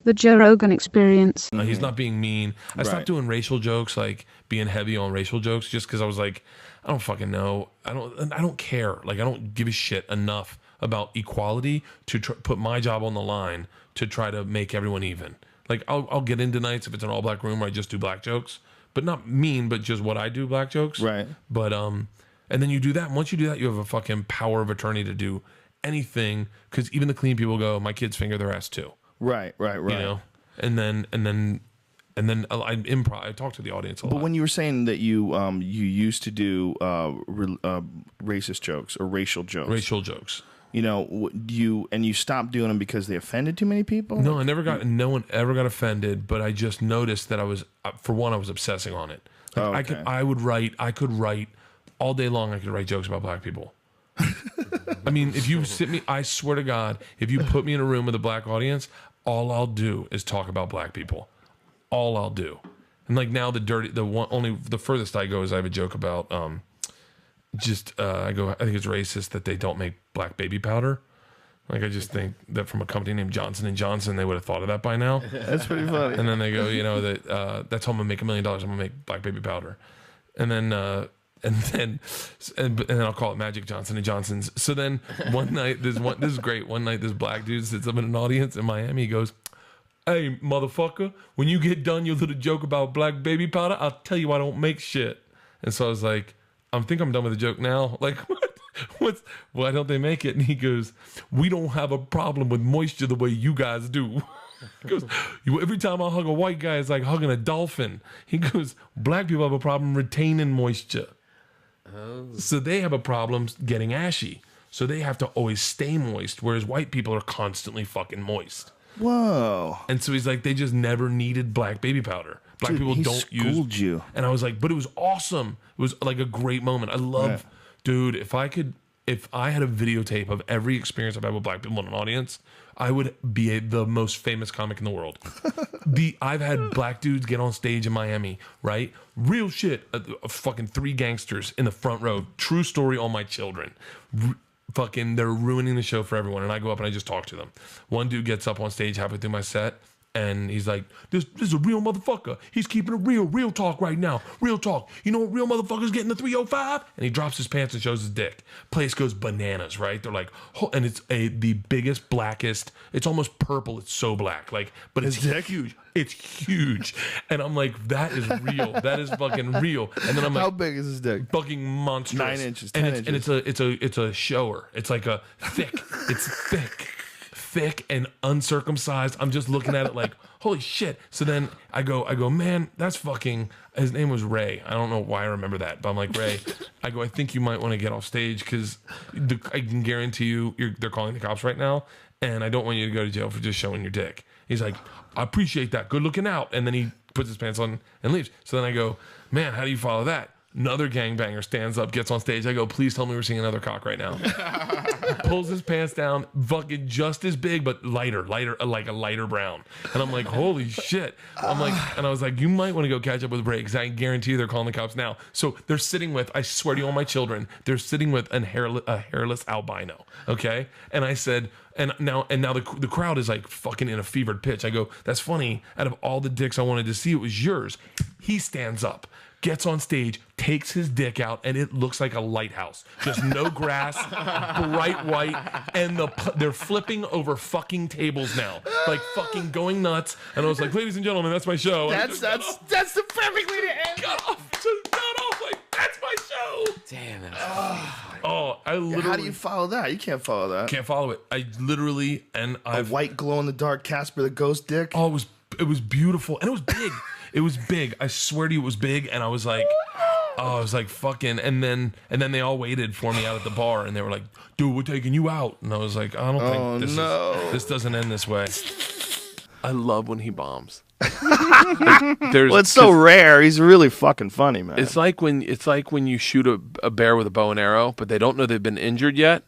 The Joe Rogan Experience. He's not being mean. I stopped doing racial jokes, like being heavy on racial jokes, just because I was like, I don't fucking know. I don't care. Like, I don't give a shit enough about equality to put my job on the line to try to make everyone even. Like, I'll get into nights if it's an all black room where I just do black jokes, but not mean, but just what I do, black jokes. Right. But and then you do that. And once you do that, you have a fucking power of attorney to do anything, because even the clean people go, my kids finger their ass too. Right. You know, and then I improv. I talk to the audience a lot. But when you were saying that you used to do racist jokes or racial jokes, you know, you stopped doing them because they offended too many people? No, no one ever got offended, but I just noticed that I was, for one, I was obsessing on it. Like, I could write all day long. I could write jokes about black people. I mean, if you I swear to God, if you put me in a room with a black audience, all I'll do is talk about black people. All I'll do. And like now the furthest I go is I have a joke about, I think it's racist that they don't make black baby powder. Like, I just think that from a company named Johnson & Johnson, they would have thought of that by now. That's pretty funny. And then they go, you know, that's how I'm gonna make $1 million. I'm gonna make black baby powder. And then I'll call it Magic Johnson & Johnson's. So then one night, this is great. One night, this black dude sits up in an audience in Miami. He goes, "Hey, motherfucker, when you get done your little joke about black baby powder, I'll tell you I don't make shit." And so I was like, I think I'm done with the joke now. Like, why don't they make it? And he goes, "We don't have a problem with moisture the way you guys do." He goes, "Every time I hug a white guy, it's like hugging a dolphin." He goes, "Black people have a problem retaining moisture." So they have a problem getting ashy. So they have to always stay moist, whereas white people are constantly fucking moist. Whoa. And so he's like, they just never needed black baby powder. Black people don't use. You. And I was like, but it was awesome. It was like a great moment. I love, dude, if I had a videotape of every experience I've had with black people in an audience, I would be the most famous comic in the world. I've had black dudes get on stage in Miami, right? Real shit. Fucking 3 gangsters in the front row. True story on my children. Fucking, they're ruining the show for everyone. And I go up and I just talk to them. One dude gets up on stage halfway through my set, and he's like, this is a real motherfucker. He's keeping it real talk right now. Real talk. You know what real motherfuckers getting the 305? And he drops his pants and shows his dick. Place goes bananas, right? They're like, and it's the biggest, blackest. It's almost purple. It's so black. Like, but it's huge. It's huge. And I'm like, that is real. That is fucking real. And then I'm like, how big is his dick? Fucking monstrous. 9 inches, 10 inches. And it's a shower. It's like a thick. It's thick and uncircumcised. I'm just looking at it like, holy shit. So then I go, man, that's fucking, his name was Ray. I don't know why I remember that, but I'm like, Ray, I think you might want to get off stage, because I can guarantee you they're calling the cops right now, and I don't want you to go to jail for just showing your dick. He's like, I appreciate that. Good looking out. And then he puts his pants on and leaves. So then I go, man, how do you follow that? Another gangbanger stands up, gets on stage. I go, please tell me we're seeing another cock right now. Pulls his pants down, fucking just as big, but lighter, like a lighter brown. And I'm like, holy shit. And I was like, you might want to go catch up with Ray, because I guarantee you they're calling the cops now. So they're sitting with, I swear to you, all my children, they're sitting with a hairless albino. Okay. And I said, and now the crowd is like fucking in a fevered pitch. I go, that's funny. Out of all the dicks I wanted to see, it was yours. He stands up, gets on stage, takes his dick out, and it looks like a lighthouse. Just no grass, bright white, and they're flipping over fucking tables now, like fucking going nuts. And I was like, ladies and gentlemen, that's my show. That's the perfect way to end. Got off, like, that's my show. Damn it. I literally. How do you follow that? You can't follow that. Can't follow it. I literally, and a white glow in the dark Casper the Ghost dick. Oh, it was beautiful, and it was big. It was big. I swear to you, it was big. And I was like, fucking. And then they all waited for me out at the bar, and they were like, dude, we're taking you out. And I was like, I don't think this doesn't end this way. I love when he bombs. It's so rare. He's really fucking funny, man. It's like when you shoot a bear with a bow and arrow, but they don't know they've been injured yet.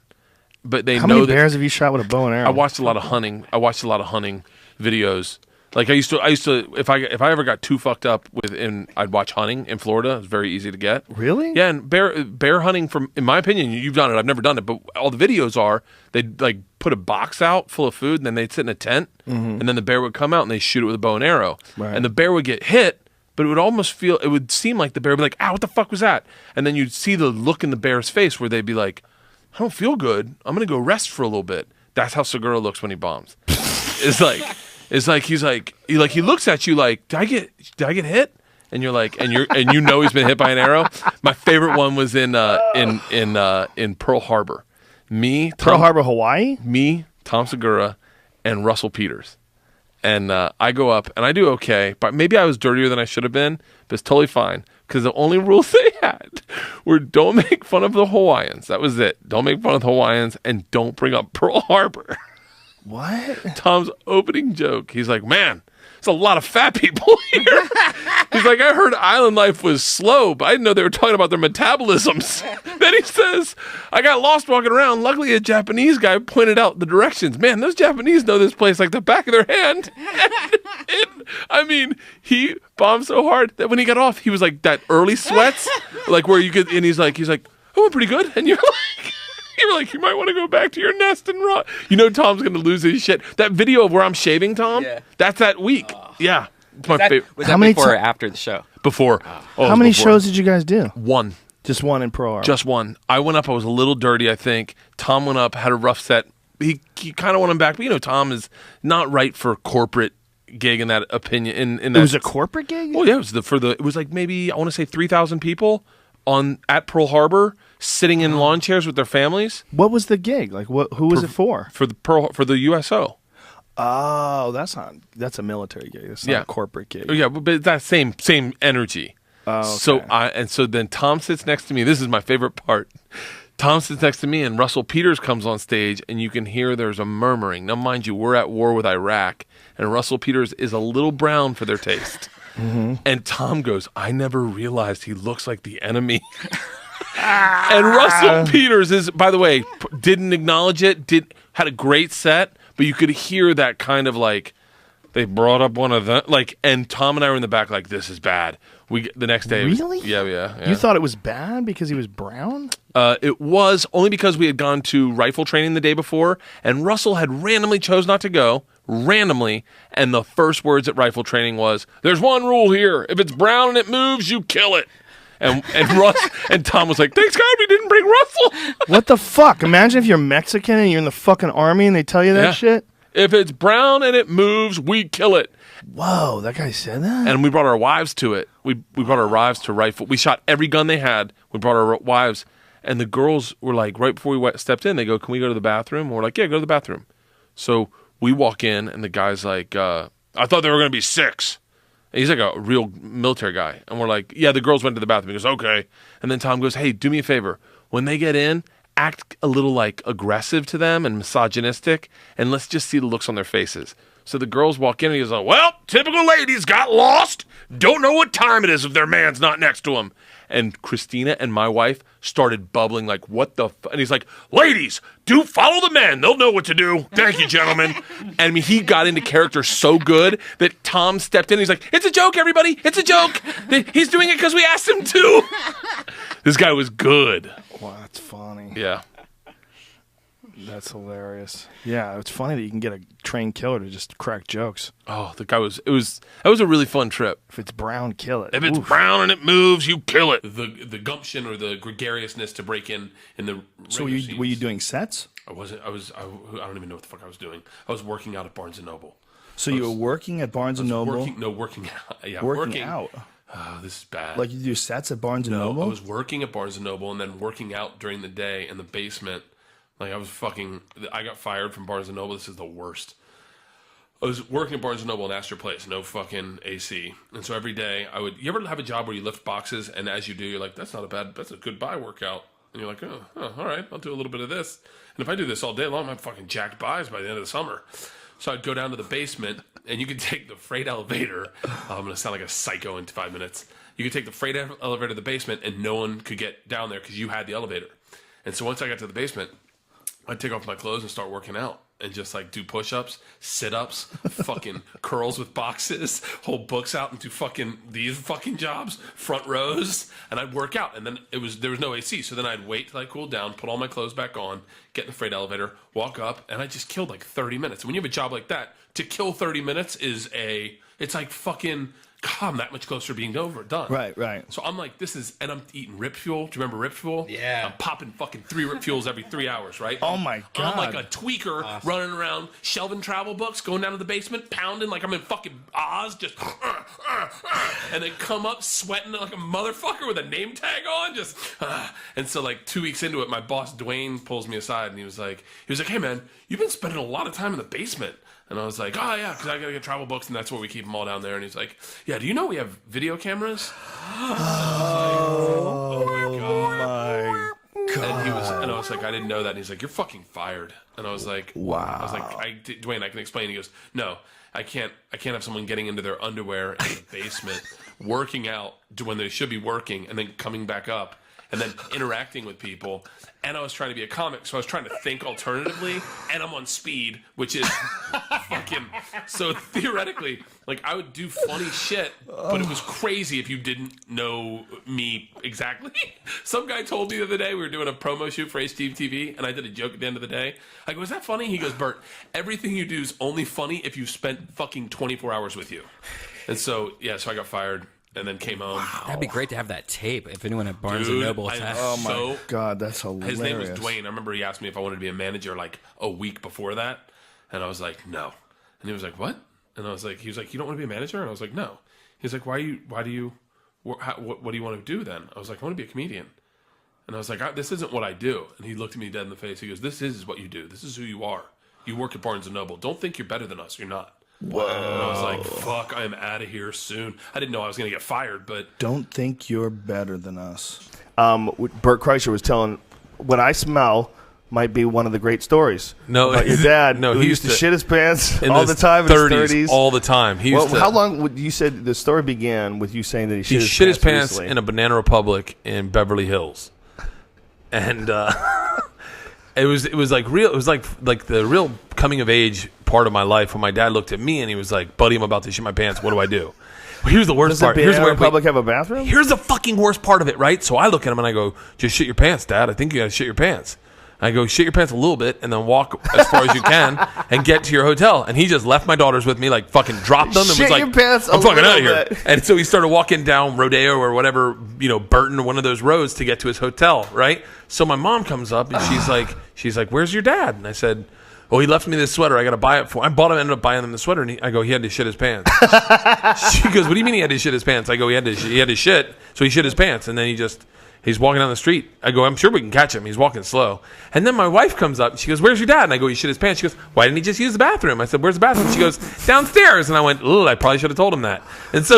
But they How know many bears have you shot with a bow and arrow? I watched a lot of hunting videos Like I used to if I ever got too fucked up I'd watch hunting in Florida. It was very easy to get. Really? Yeah, and bear hunting in my opinion, you've done it. I've never done it, but all the videos are they'd like put a box out full of food and then they'd sit in a tent and then the bear would come out and they shoot it with a bow and arrow. Right. And the bear would get hit, but it would seem like the bear would be like, "Ah, what the fuck was that?" And then you'd see the look in the bear's face where they'd be like, "I don't feel good. I'm going to go rest for a little bit." That's how Segura looks when he bombs. It's like he looks at you like, did I get hit? And you're like, and you know he's been hit by an arrow. My favorite one was in Pearl Harbor. Pearl Harbor, Hawaii? Me, Tom Segura, and Russell Peters. And I go up and I do okay, but maybe I was dirtier than I should have been, but it's totally fine because the only rules they had were don't make fun of the Hawaiians. That was it. Don't make fun of the Hawaiians and don't bring up Pearl Harbor. What? Tom's opening joke. He's like, "Man, there's a lot of fat people here." He's like, "I heard island life was slow, but I didn't know they were talking about their metabolisms." Then he says, "I got lost walking around. Luckily, a Japanese guy pointed out the directions. Man, those Japanese know this place like the back of their hand." I mean, he bombed so hard that when he got off, he was like that early sweats, like where you could, and he's like, "Oh, I'm pretty good." And you're like, you might want to go back to your nest and rot. You know Tom's going to lose his shit. That video of where I'm shaving Tom, that's that week. Yeah. It's my favorite. Was that before or after the show? Before. How many shows did you guys do? One. Just one in Pearl Harbor? Just one. I went up. I was a little dirty, I think. Tom went up, had a rough set. He kind of want him back. But, Tom is not right for corporate gig in that opinion. In that, it was a corporate gig? Oh, yeah. It was like maybe, I want to say 3,000 people at Pearl Harbor, sitting in lawn chairs with their families. What was the gig? Like, who was it for? For the USO. Oh, that's a military gig. That's not a corporate gig. Yeah, but that same energy. Oh, okay. So then Tom sits next to me. This is my favorite part. Tom sits next to me, and Russell Peters comes on stage, and you can hear there's a murmuring. Now, mind you, we're at war with Iraq, and Russell Peters is a little brown for their taste. Mm-hmm. And Tom goes, "I never realized he looks like the enemy." And Russell Peters is, by the way, didn't acknowledge it, had a great set, but you could hear that kind of like, they brought up one of them, like, and Tom and I were in the back like, "This is bad." The next day, really? Yeah. You thought it was bad because he was brown? It was only because we had gone to rifle training the day before, and Russell had randomly chose not to go, and the first words at rifle training was, "There's one rule here. If it's brown and it moves, you kill it." And Tom was like, "Thanks God we didn't bring Russell." What the fuck? Imagine if you're Mexican and you're in the fucking army and they tell you that shit. If it's brown and it moves, we kill it. Whoa, that guy said that? And we brought our wives to it. We brought our wives to rifle. We shot every gun they had. We brought our wives. And the girls were like, right before we stepped in, they go, "Can we go to the bathroom?" And we're like, "Yeah, go to the bathroom." So we walk in, and the guy's like, "I thought there were going to be 6. And he's like a real military guy. And we're like, "Yeah, the girls went to the bathroom." He goes, "Okay." And then Tom goes, "Hey, do me a favor. When they get in, act a little like aggressive to them and misogynistic, and let's just see the looks on their faces." So the girls walk in, and he goes, "Well, typical ladies got lost. Don't know what time it is if their man's not next to them." And Christina and my wife started bubbling like, "What the and he's like, "Ladies, do follow the men. They'll know what to do. Thank you, gentlemen." And I mean, he got into character so good that Tom stepped in. He's like, "It's a joke, everybody. It's a joke. He's doing it because we asked him to." This guy was good. Wow, that's funny. Yeah. That's hilarious. Yeah, it's funny that you can get a trained killer to just crack jokes. Oh, that was a really fun trip. If it's brown, kill it. If it's brown and it moves, you kill it. The gumption or the gregariousness to break in the. So were you doing sets? I wasn't. I don't even know what the fuck I was doing. I was working out at Barnes and Noble. So you were working at Barnes and Noble? Working out. Yeah, working out. Oh, this is bad. Like you do sets at Barnes and Noble? I was working at Barnes and Noble and then working out during the day in the basement. Like I got fired from Barnes & Noble. This is the worst. I was working at Barnes & Noble in Astor Place, no fucking AC. And so every day you ever have a job where you lift boxes and as you do, you're like, that's a good buy workout. And you're like, oh, all right, I'll do a little bit of this. And if I do this all day long, I'm fucking jacked buys by the end of the summer. So I'd go down to the basement and you could take the freight elevator. I'm going to sound like a psycho in 5 minutes. You could take the freight elevator to the basement and no one could get down there because you had the elevator. And so once I got to the basement, I'd take off my clothes and start working out. and just like do push-ups, sit-ups, fucking curls with boxes, hold books out and do fucking these fucking jobs, front rows, and I'd work out. And then there was no AC, so then I'd wait till I cooled down, put all my clothes back on, get in the freight elevator, walk up, and I just killed like 30 minutes. And when you have a job like that, to kill 30 minutes it's like fucking, God, I'm that much closer to being done. Right. So I'm like, and I'm eating Rip Fuel. Do you remember Rip Fuel? Yeah. I'm popping fucking 3 Rip Fuels every 3 hours, right? Oh my God. I'm like a tweaker running around, shelving travel books, going down to the basement, pounding like I'm in fucking Oz, just and then come up sweating like a motherfucker with a name tag on, just and so like 2 weeks into it, my boss Dwayne pulls me aside and he was like, hey man, you've been spending a lot of time in the basement. And I was like, oh, yeah, because I got to get travel books, and that's where we keep them all down there. And he's like, yeah, do you know we have video cameras? Oh, my God. And I was like, I didn't know that. And he's like, you're fucking fired. And I was like, wow. I was like, Dwayne, I can explain. He goes, no, I can't have someone getting into their underwear in the basement, working out when they should be working, and then coming back up, and then interacting with people. And I was trying to be a comic, so I was trying to think alternatively, and I'm on speed, which is fucking... So theoretically, like, I would do funny shit, but it was crazy if you didn't know me exactly. Some guy told me the other day, we were doing a promo shoot for HGTV, and I did a joke at the end of the day. I go, is that funny? He goes, Bert, everything you do is only funny if you spent fucking 24 hours with you. And so, yeah, so I got fired. And then came home. Wow. That'd be great to have that tape if anyone at Barnes & Noble has. Oh my God, that's hilarious. His name was Dwayne. I remember he asked me if I wanted to be a manager like a week before that. And I was like, no. And he was like, what? And I was like, he was like, you don't want to be a manager? And I was like, no. He's like, what do you want to do then? I was like, I want to be a comedian. And I was like, this isn't what I do. And he looked at me dead in the face. He goes, this is what you do. This is who you are. You work at Barnes & Noble. Don't think you're better than us. You're not. Whoa. And I was like, fuck, I am out of here soon. I didn't know I was going to get fired, but... Don't think you're better than us. Bert Kreischer was telling, what I smell might be one of the great stories about your dad. No, he used to shit his pants all the time in his 30s. All the time. How long would you said the story began with you saying that he shit his pants in a Banana Republic in Beverly Hills. And... It was like real. It was like the real coming of age part of my life when my dad looked at me and he was like, "Buddy, I'm about to shit my pants. What do I do?" Well, here's the worst part. Does the Banana Republic have a bathroom? Here's the fucking worst part of it, right? So I look at him and I go, "Just shit your pants, Dad. I think you got to shit your pants." I go, shit your pants a little bit and then walk as far as you can and get to your hotel. And he just left my daughters with me, like fucking dropped them and was like, your pants I'm fucking out of here. Bit. And so he started walking down Rodeo or whatever, Burton or one of those roads to get to his hotel, right? So my mom comes up and she's like, where's your dad? And I said, oh, he left me this sweater. I got to buy it for him. Ended up buying him the sweater. And I go, he had to shit his pants. She goes, what do you mean he had to shit his pants? I go, he had to shit. So he shit his pants. And then he's walking down the street. I go, I'm sure we can catch him. He's walking slow. And then my wife comes up. She goes, where's your dad? And I go, he shit his pants. She goes, why didn't he just use the bathroom? I said, where's the bathroom? She goes, downstairs. And I went, I probably should have told him that. And so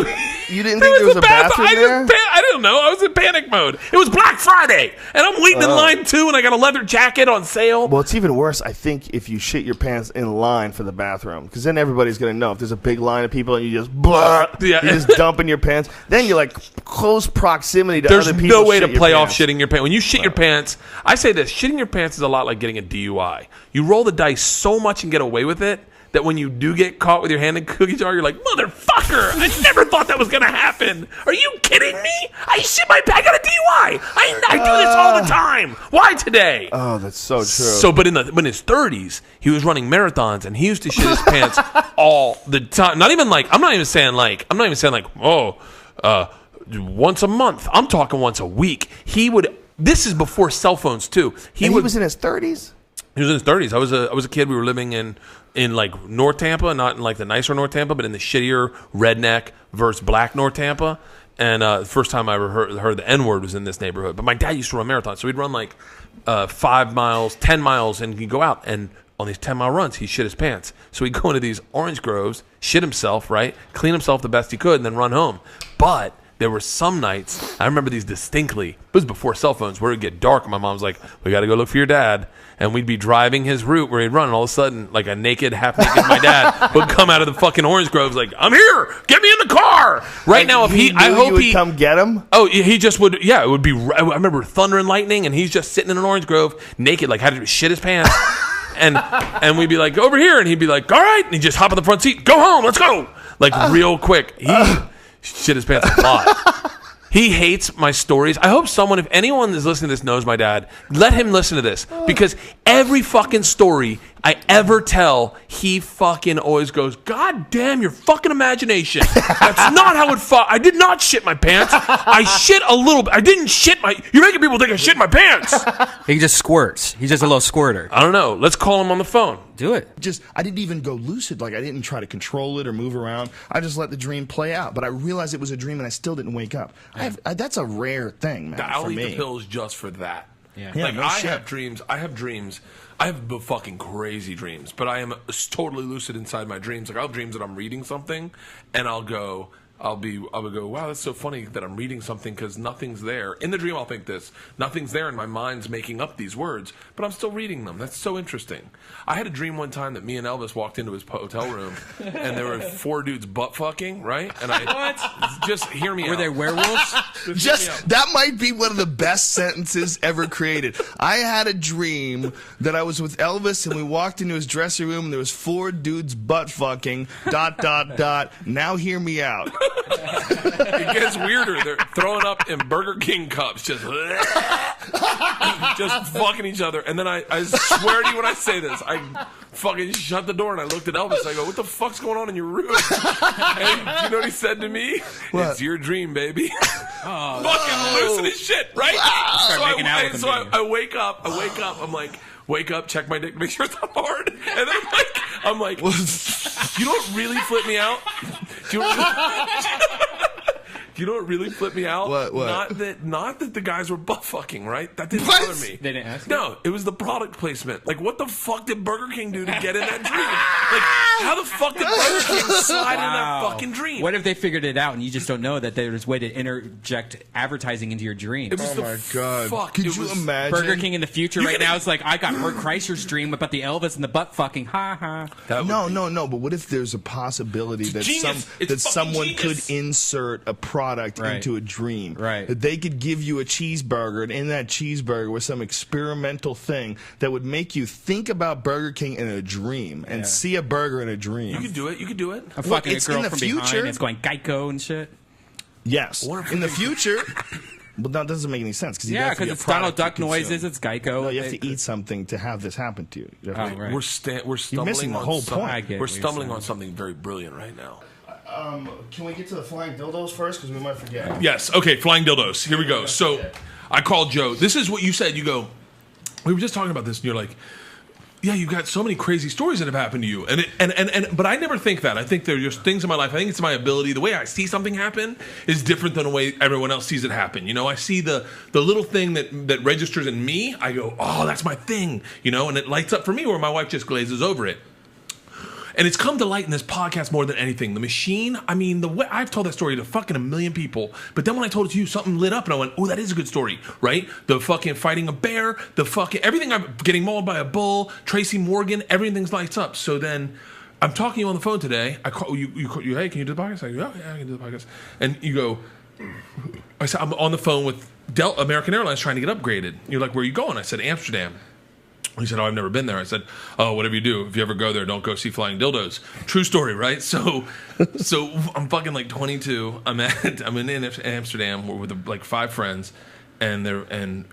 you didn't think there was a bathroom there? I don't know. I was in panic mode. It was Black Friday. And I'm waiting in line too. And I got a leather jacket on sale. Well, it's even worse, I think, if you shit your pants in line for the bathroom. Because then everybody's going to know. If there's a big line of people and you just you just dump in your pants, then you're like close proximity to other people. There's no way to play off shitting your pants. When you shit your pants, I say this, shitting your pants is a lot like getting a DUI. You roll the dice so much and get away with it that when you do get caught with your hand in cookie jar, you're like, motherfucker, I never thought that was going to happen. Are you kidding me? I shit my pants. I got a DUI. I do this all the time. Why today? Oh, that's so true. So, but in his 30s, he was running marathons and he used to shit his pants all the time. I'm not even saying like, once a month. I'm talking once a week. This is before cell phones too. He was in his 30s? He was in his 30s. I was a kid. We were living in like North Tampa, not in like the nicer North Tampa, but in the shittier redneck versus black North Tampa. And the first time I ever heard the N-word was in this neighborhood. But my dad used to run marathons. So he'd run like 5 miles, 10 miles, and he'd go out. And on these 10-mile runs, he shit his pants. So he'd go into these orange groves, shit himself, right? Clean himself the best he could, and then run home. But there were some nights, I remember these distinctly, it was before cell phones, where it would get dark, and my mom's like, we got to go look for your dad. And we'd be driving his route where he'd run, and all of a sudden, like a half-naked my dad would come out of the fucking orange groves like, I'm here! Get me in the car! Right now, I hope he would come get him? Oh, he just would, yeah, it would be, I remember thunder and lightning, and he's just sitting in an orange grove, naked, like had to shit his pants. And we'd be like, over here. And he'd be like, all right. And he'd just hop in the front seat. Go home. Let's go. Like real quick. He shit his pants a lot. He hates my stories. I hope someone, if anyone is listening to this knows my dad, let him listen to this. Because every fucking story I ever tell, he fucking always goes, God damn your fucking imagination. That's not how it I did not shit my pants. I shit a little bit. I didn't shit my... You're making people think I shit my pants. He just squirts. He's just a little squirter. I don't know. Let's call him on the phone. Do it. I didn't even go lucid. Like, I didn't try to control it or move around. I just let the dream play out. But I realized it was a dream, and I still didn't wake up. That's a rare thing, man, I'll for eat me. the pills just for that. Yeah. Like, no I shit. have dreams. I have fucking crazy dreams, but I am totally lucid inside my dreams. Like, I'll have dreams that I'm reading something, and I'll go, wow, that's so funny that I'm reading something because nothing's there. In the dream, I'll think this. Nothing's there, and my mind's making up these words, but I'm still reading them. That's so interesting. I had a dream one time that me and Elvis walked into his hotel room, and there were 4 dudes butt fucking, right? And just hear me out. Were they werewolves? That might be one of the best sentences ever created. I had a dream that I was with Elvis, and we walked into his dressing room, and there was 4 dudes butt fucking, ... Now hear me out. It gets weirder. They're throwing up in Burger King cups, just fucking each other. And then I swear to you when I say this, I fucking shut the door and I looked at Elvis. I go, what the fuck's going on in your room? And you know what he said to me? What? It's your dream, baby. Fucking losing his shit, right? So I wake up. I'm like, wake up, check my dick, make sure it's not hard. And then I'm like, you know what really flipped me out? Do you know what really flipped me out? What? Not that the guys were butt fucking, right? That didn't bother me. They didn't ask you? No, it was the product placement. Like, what the fuck did Burger King do to get in that dream? Like, how the fuck did Burger King slide in that fucking dream? What if they figured it out and you just don't know that there's a way to interject advertising into your dreams? It was Oh my God! Fuck. Could you imagine? Burger King in the future right now is like, I got Bert Kreischer's dream about the Elvis and the butt fucking. Ha ha. No. But what if there's a possibility that someone genius. could insert a product into a dream? Right. That they could give you a cheeseburger, and in that cheeseburger was some experimental thing that would make you think about Burger King in a dream and see a burger in a dream. You could do it. I'm fucking it's a girl in the from future. behind. It's going Geico and shit. Yes. In the future. Well, that doesn't make any sense. Because it's Donald Duck noises. It's Geico. No, you have to eat something to have this happen to you. Right. We're stumbling You're missing the on whole some- point. We're stumbling on something very brilliant right now. Can we get to the flying dildos first? Because we might forget. Yes. Okay. Flying dildos. Here we go. So, I called Joe. This is what you said. You go. We were just talking about this, and you're like, "Yeah, you've got so many crazy stories that have happened to you." But I never think that. I think there are just things in my life. I think it's my ability. The way I see something happen is different than the way everyone else sees it happen. You know, I see the little thing that registers in me. I go, "Oh, that's my thing." You know, and it lights up for me, where my wife just glazes over it. And it's come to light in this podcast more than anything. The machine, I mean, the way I've told that story to fucking 1 million people, but then when I told it to you, something lit up and I went, oh, that is a good story, right? The fucking fighting a bear, the fucking, everything, I'm getting mauled by a bull, Tracy Morgan, everything lights up. So then I'm talking to you on the phone today. I call you, hey, can you do the podcast? I go, oh, yeah, I can do the podcast. And you go, I said, I'm on the phone with American Airlines trying to get upgraded. You're like, where are you going? I said, Amsterdam. He said, oh, I've never been there. I said, oh, whatever you do, if you ever go there, don't go see flying dildos. True story, right? So I'm fucking like 22. I'm in Amsterdam with like 5 friends, and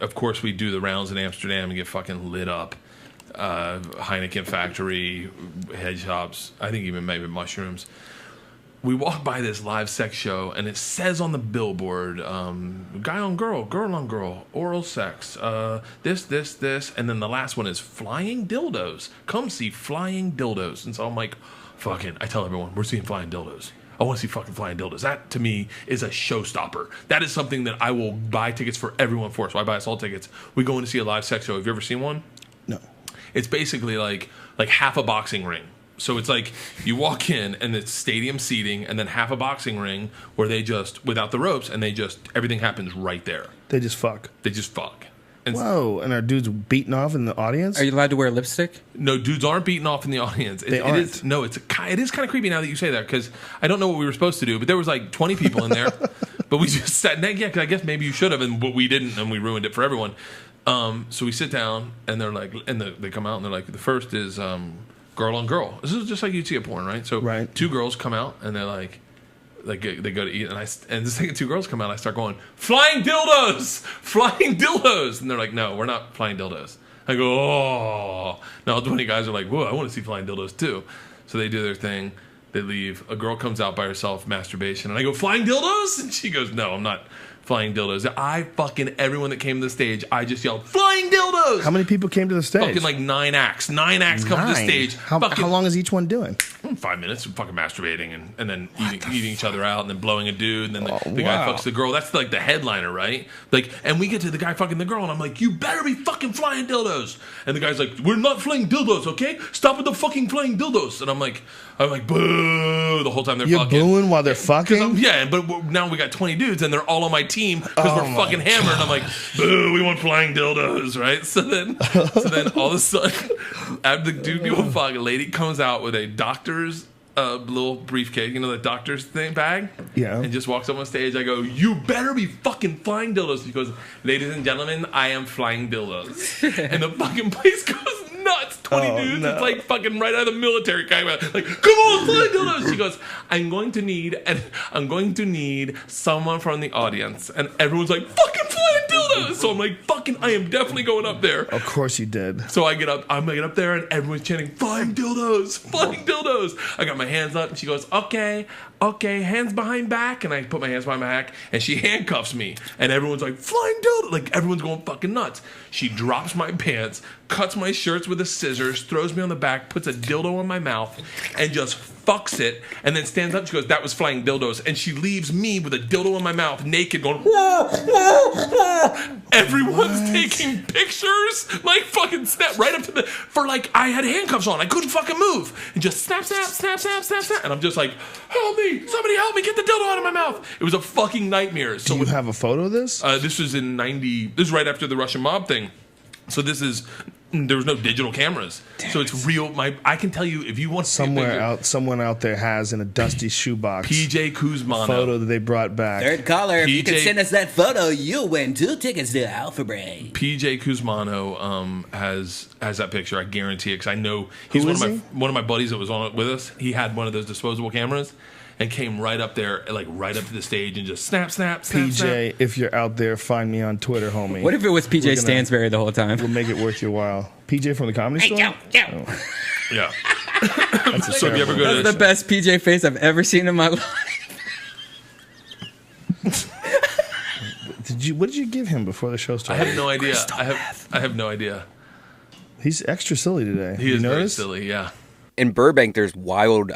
of course we do the rounds in Amsterdam and get fucking lit up. Heineken factory, head shops, I think even maybe mushrooms. We walk by this live sex show, and it says on the billboard, guy on girl, girl on girl, oral sex, this, and then the last one is flying dildos. Come see flying dildos. And so I'm like, fucking, I tell everyone, we're seeing flying dildos. I want to see fucking flying dildos. That, to me, is a showstopper. That is something that I will buy tickets for everyone for. So I buy us all tickets. We go in to see a live sex show. Have you ever seen one? No. It's basically like half a boxing ring. So it's like you walk in and it's stadium seating and then half a boxing ring where they just, without the ropes, and everything happens right there. They just fuck. And whoa, and are dudes beating off in the audience? Are you allowed to wear lipstick? No, dudes aren't beating off in the audience. They aren't. It is kind of creepy now that you say that, because I don't know what we were supposed to do, but there was like 20 people in there. But we just sat, yeah, because I guess maybe you should have, but we didn't, and we ruined it for everyone. So we sit down, and they're like, they come out, and they're like, the first is girl on girl. This is just like you'd see a porn, right? So Right. 2 girls come out, and they're like they go to eat, and the second 2 girls come out, I start going, flying dildos, and they're like, no, we're not flying dildos. I go, oh. Now 20 guys are like, whoa, I want to see flying dildos too. So they do their thing. They leave. A girl comes out by herself, masturbation, and I go, flying dildos? And she goes, no, I'm not flying dildos. Everyone that came to the stage, I just yelled, flying dildos! How many people came to the stage? Fucking like 9 acts. 9 acts come to the stage. How long is each one doing? 5 minutes of fucking masturbating and then eating each other out and then blowing a dude and then the guy fucks the girl. That's like the headliner, right? Like, and we get to the guy fucking the girl and I'm like, you better be fucking flying dildos. And the guy's like, we're not flying dildos, okay? Stop with the fucking flying dildos. And I'm like, boo, the whole time they're You're fucking. booing while they're fucking? Yeah, but now we got 20 dudes and they're all on my team because we're fucking hammered. And I'm like, boo, we want flying dildos, right? So then all of a sudden, after the dude people fuck, a lady comes out with a doctor's little briefcase, you know, the doctor's thing bag? Yeah. And just walks up on stage. I go, you better be fucking flying dildos. He goes, ladies and gentlemen, I am flying dildos. And the fucking place goes nuts. 20 dudes. No. It's like fucking right out of the military kind of like, come on, flying dildos. She goes, I'm going to need someone from the audience. And everyone's like, fucking flying dildos. So I'm like, fucking, I am definitely going up there. Of course you did. So I'm gonna get up there and everyone's chanting, flying dildos, flying dildos. I got my hands up and she goes, okay, hands behind back. And I put my hands behind my back and she handcuffs me. And everyone's like, flying dildo. Like everyone's going fucking nuts. She drops my pants, cuts my shirts with the scissors, throws me on the back, puts a dildo in my mouth and just fucks it. And then stands up. She goes, that was flying dildos. And she leaves me with a dildo in my mouth, naked, going, whoa, whoa, whoa. Everyone's taking pictures, like fucking snap right up to I had handcuffs on. I couldn't fucking move. And just snap, snap, snap, snap, snap, snap. And I'm just like, help me, somebody help me, get the dildo out of my mouth. It was a fucking nightmare. So Do you have a photo of this? This was in 90, this is right after the Russian mob thing. So there was no digital cameras. So it's real. I can tell you if you want someone out there has in a dusty shoebox PJ Kuzmano photo that they brought back. Third caller, if you can send us that photo, you'll win 2 tickets to Alpha Break. PJ Kuzmano has that picture. I guarantee it because I know he's one of my buddies that was on it with us. He had one of those disposable cameras. And came right up there, like right up to the stage, and just snap, snap, snap. PJ, snap. if you're out there, find me on Twitter, homie. What if it was PJ Stansberry the whole time? We'll make it worth your while. PJ from the Comedy Store? Oh. Yeah. That's So if you ever go to That's the best PJ face I've ever seen in my life. What did you give him before the show I started? have no idea. I have no idea. He's extra silly today. He is very notice? silly. Yeah. In Burbank, there's wild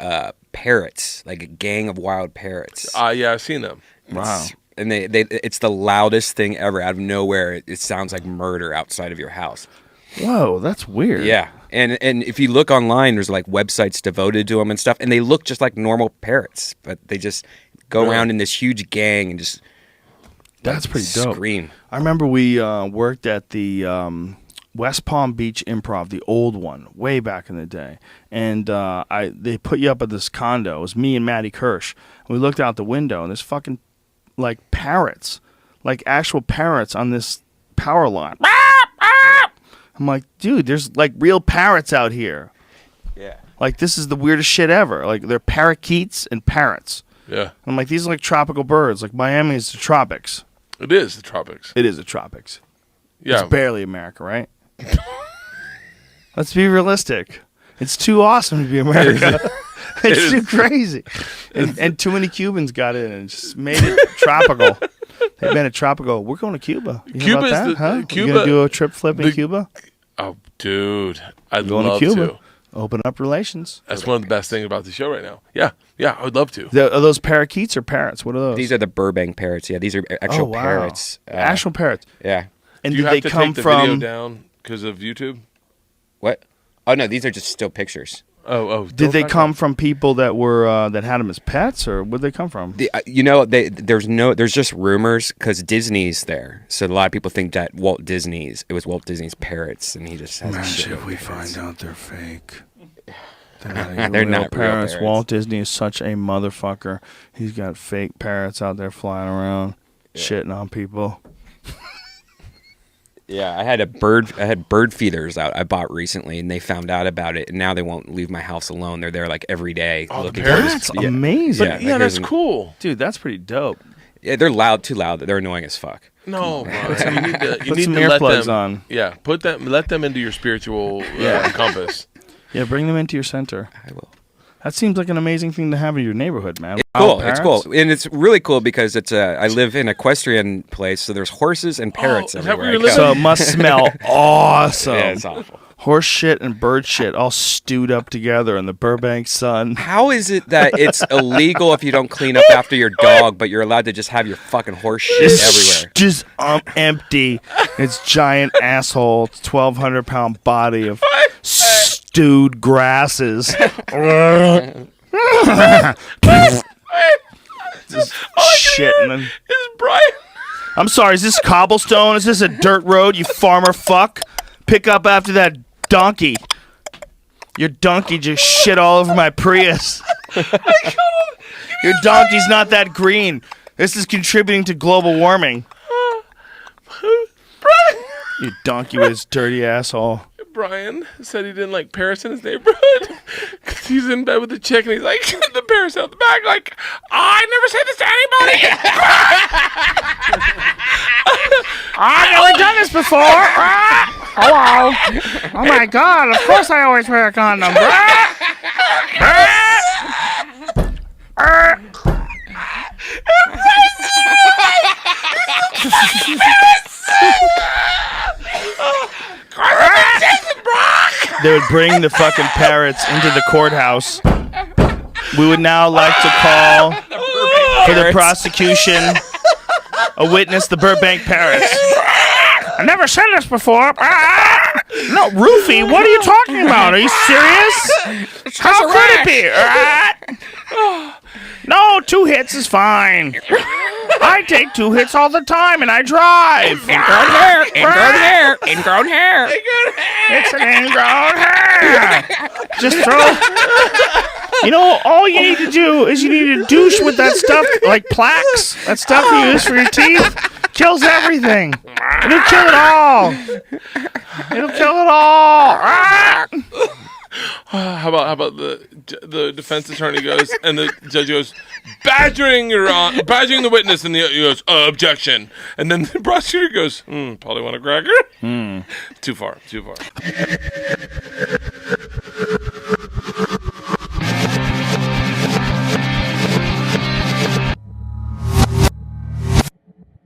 parrots, like a gang of wild parrots. Yeah, I've seen them. Wow. And it's the loudest thing ever. Out of nowhere, it sounds like murder outside of your house. Whoa, that's weird. Yeah, and if you look online, there's like websites devoted to them and stuff, and they look just like normal parrots, but they just go around in this huge gang and just That's pretty dope. Scream. I remember we worked at the West Palm Beach Improv, the old one, way back in the day. And they put you up at this condo. It was me and Matty Kirsch. And we looked out the window, and there's fucking, like, parrots. Like, actual parrots on this power line. I'm like, dude, there's, like, real parrots out here. Yeah. Like, this is the weirdest shit ever. Like, they're parakeets and parrots. Yeah. And I'm like, these are like tropical birds. Like, Miami is the tropics. It is the tropics. It is the tropics. Yeah. It's barely America, right? Let's be realistic. It's too awesome to be America. It's too crazy. And too many Cubans got in and just made it tropical. They made it tropical. We're going to Cuba. You know Cuba's about that, huh? Cuba- You going to do a trip flip in Cuba? Oh, dude. I'd Going love to Cuba. to. Open up relations. That's one of the best things about the show right now. Yeah. Yeah, I would love to. Are those parakeets or parrots? What are those? These are the Burbank parrots. Yeah, these are actual parrots. Actual parrots. Yeah. And Do you did have they to come take the from... video down because of YouTube? What? Oh no, these are just still pictures. Oh. Did they come from people that were that had them as pets, or where'd they come from? There's just rumors because Disney's there, so a lot of people think that it was Walt Disney's parrots, and he just has. Imagine if we find out they're fake. They're not real parrots. Walt Disney is such a motherfucker. He's got fake parrots out there flying around, shitting on people. Yeah, I had bird feeders out I bought recently, and they found out about it, and now they won't leave my house alone. They're there like every day looking for That's amazing. Yeah, Yeah, that's cool. Dude, that's pretty dope. Yeah, they're too loud. They're annoying as fuck. No, Brian, you need to Put some let earplugs them on. Yeah, let them into your spiritual compass. Yeah, bring them into your center. I will. That seems like an amazing thing to have in your neighborhood, man. It's cool. Parrots? It's cool, and it's really cool because I live in an equestrian place, so there's horses and parrots is that everywhere. where you I live? go. So it must smell awesome. Yeah, it's awful. Horse shit and bird shit all stewed up together in the Burbank sun. How is it that it's illegal if you don't clean up after your dog, but you're allowed to just have your fucking horse shit everywhere? Just empty. Its giant asshole, 1,200-pound body of stewed grasses. Just shit. And then, Is Brian? I'm sorry, is this cobblestone? Is this a dirt road, you farmer fuck? Pick up after that donkey. Your donkey just shit all over my Prius. Your donkey's not that green. This is contributing to global warming. You donkey with his dirty asshole. Brian said he didn't like parrots in his neighborhood because he's in bed with a chick and he's like, the parrots out the back, like, I never said this to anybody. I've never done this before. Hello. Oh my God, of course I always wear a condom. They would bring the fucking parrots into the courthouse. We would now like to call for the prosecution a witness, the Burbank Parrots. I never said this before. No, Roofy, what are you talking about? Are you serious? How could it be? No, 2 hits is fine. I take 2 hits all the time, and I drive. Ingrown hair. It's an ingrown hair. Just throw. You know, all you need to do is you need to douche with that stuff, like Plax. That stuff you use for your teeth. Kills everything. It'll kill it all. It'll kill it all. How about the defense attorney goes and the judge goes, badgering the witness, and he goes, objection, and then the prosecutor goes, probably want a cracker. Too far.